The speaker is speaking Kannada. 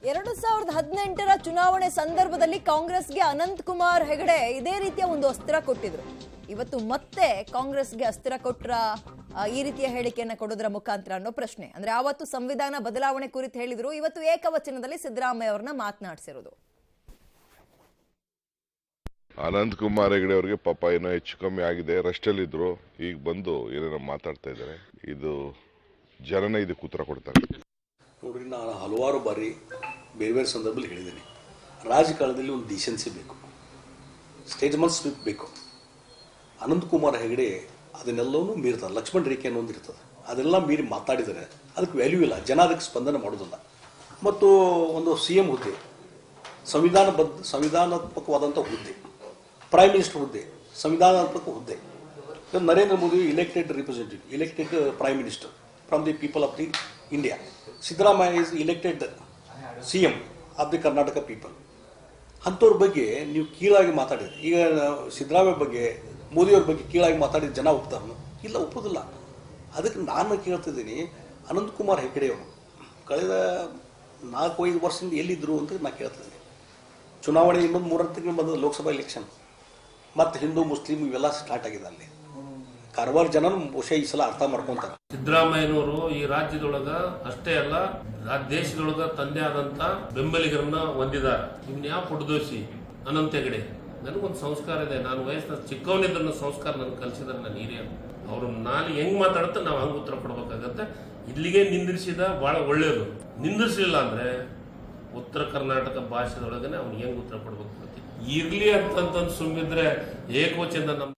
2018ರ ಚುನಾವಣೆ ಸಂದರ್ಭದಲ್ಲಿ ಕಾಂಗ್ರೆಸ್ಗೆ ಅನಂತ್ ಕುಮಾರ್ ಹೆಗಡೆ ಇದೇ ರೀತಿಯ ಒಂದು ಅಸ್ತ್ರ ಕೊಟ್ಟಿದ್ರು. ಇವತ್ತು ಮತ್ತೆ ಕಾಂಗ್ರೆಸ್ಗೆ ಅಸ್ತ್ರ ಕೊಟ್ರ ಈ ರೀತಿಯ ಹೇಳಿಕೆಯನ್ನ ಕೊಡೋದ್ರ ಮುಖಾಂತರ ಅನ್ನೋ ಪ್ರಶ್ನೆ. ಅಂದ್ರೆ ಆವತ್ತು ಸಂವಿಧಾನ ಬದಲಾವಣೆ ಕುರಿತು ಹೇಳಿದ್ರು, ಇವತ್ತು ಏಕವಚನದಲ್ಲಿ ಸಿದ್ದರಾಮಯ್ಯ ಅವರನ್ನ ಮಾತನಾಡಿಸಿರೋದು. ಅನಂತ್ ಕುಮಾರ್ ಹೆಗಡೆ ಅವರಿಗೆ ಪಾಪ ಏನೋ ಹೆಚ್ಚು ಕಮ್ಮಿ ಆಗಿದೆ, ರೆಸ್ಟಲ್ಲಿ ಇದ್ರು, ಈಗ ಬಂದು ಏನೇನೋ ಮಾತಾಡ್ತಾ ಇದ್ದಾರೆ. ಇದು ಜನನೇ ಇದಕ್ಕೆ ಉತ್ತರ ಕೊಡ್ತಾರೆ. ನೋಡ್ರಿ, ನಾನು ಹಲವಾರು ಬಾರಿ ಬೇರೆ ಬೇರೆ ಸಂದರ್ಭದಲ್ಲಿ ಹೇಳಿದ್ದೀನಿ, ರಾಜಕಾರಣದಲ್ಲಿ ಒಂದು ಡಿಸೆನ್ಸಿ ಬೇಕು, ಸ್ಟೇಜ್ಮನ್ ಸ್ವಿಪ್ ಬೇಕು. ಅನಂತ್ ಕುಮಾರ್ ಹೆಗಡೆ ಅದನ್ನೆಲ್ಲವೂ ಮೀರ್ತಾರೆ. ಲಕ್ಷ್ಮಣ ರೇಖೆ ಅನ್ನೋ ಇರ್ತದೆ, ಅದೆಲ್ಲ ಮೀರಿ ಮಾತಾಡಿದರೆ ಅದಕ್ಕೆ ವ್ಯಾಲ್ಯೂ ಇಲ್ಲ, ಜನ ಅದಕ್ಕೆ ಸ್ಪಂದನೆ ಮಾಡೋದಿಲ್ಲ. ಮತ್ತು ಒಂದು CM ಹುದ್ದೆ, ಸಂವಿಧಾನಾತ್ಮಕವಾದಂಥ ಹುದ್ದೆ, ಪ್ರೈಮ್ ಮಿನಿಸ್ಟರ್ ಹುದ್ದೆ, ಸಂವಿಧಾನಾತ್ಮಕ ಹುದ್ದೆ. Narendra Modi elected representative, elected prime minister from the people of the India. Siddaramaiah is elected CM of the Karnataka people. ಅಂಥವ್ರ ಬಗ್ಗೆ ನೀವು ಕೀಳಾಗಿ ಮಾತಾಡಿದ್ರಿ. ಈಗ ಸಿದ್ದರಾಮಯ್ಯ ಬಗ್ಗೆ, ಮೋದಿಯವ್ರ ಬಗ್ಗೆ ಕೀಳಾಗಿ ಮಾತಾಡಿದ ಜನ ಒಪ್ತಾರ? ಇಲ್ಲ, ಒಪ್ಪೋದಿಲ್ಲ. ಅದಕ್ಕೆ ನಾನು ಕೇಳ್ತಿದ್ದೀನಿ, ಅನಂತ್ ಕುಮಾರ್ ಹೆಗಡೆಯವರು ಕಳೆದ 4-5 ವರ್ಷದಿಂದ ಎಲ್ಲಿದ್ದರು ಅಂತ ನಾನು ಕೇಳ್ತಿದ್ದೀನಿ. ಚುನಾವಣೆ ಇನ್ನೊಂದು 3 ತಿಂಗಳು ಬಂದ ಲೋಕಸಭಾ ಎಲೆಕ್ಷನ್, ಮತ್ತು ಹಿಂದೂ ಮುಸ್ಲಿಂ ಇವೆಲ್ಲ ಸ್ಟಾರ್ಟ್ ಆಗಿದೆ. ಅಲ್ಲಿ ಕಾರವಾರ ಜನ ಬಹುಶಃ ಈ ಸಲ ಅರ್ಥ ಮಾಡ್ಕೊಂತಾರೆ. ಸಿದ್ದರಾಮಯ್ಯನವರು ಈ ರಾಜ್ಯದೊಳಗ ಅಷ್ಟೇ ಅಲ್ಲ, ದೇಶದೊಳಗ ತಂದೆ ಆದಂತ ಬೆಂಬಲಿಗರನ್ನ ಹೊಂದಿದ್ದಾರೆ. ಇನ್ಯಾವ ಪುಟ್ಟದೋಷಿ ಅನಂತ್ ಹೆಗಡೆ. ನನಗೊಂದು ಸಂಸ್ಕಾರ ಇದೆ, ನಾನು ವಯಸ್ಸಿನ ಚಿಕ್ಕವನಿದ್ದ ಸಂಸ್ಕಾರ ನನಗೆ ಕಲಿಸಿದಾರೆ ನನ್ನ ಹಿರಿಯರು. ಅವರು ನಾನು ಹೆಂಗ್ ಮಾತಾಡುತ್ತೆ ನಾವು ಹಂಗೆ ಉತ್ತರ ಕೊಡ್ಬೇಕಾಗತ್ತೆ. ಇಲ್ಲಿಗೆ ನಿಂದಿರಿಸಿದ ಬಹಳ ಒಳ್ಳೇದು, ನಿಂದಿರಿಸಲಿಲ್ಲ ಅಂದ್ರೆ ಉತ್ತರ ಕರ್ನಾಟಕ ಭಾಷೆದೊಳಗನೆ ಅವ್ನು ಹೆಂಗ್ ಉತ್ತರ ಕೊಡ್ಬೇಕು ಇರ್ಲಿ ಅಂತಂತ ಸುಮ್ಮಿದ್ರೆ ಏಕವಚನ ನಮ್ಮ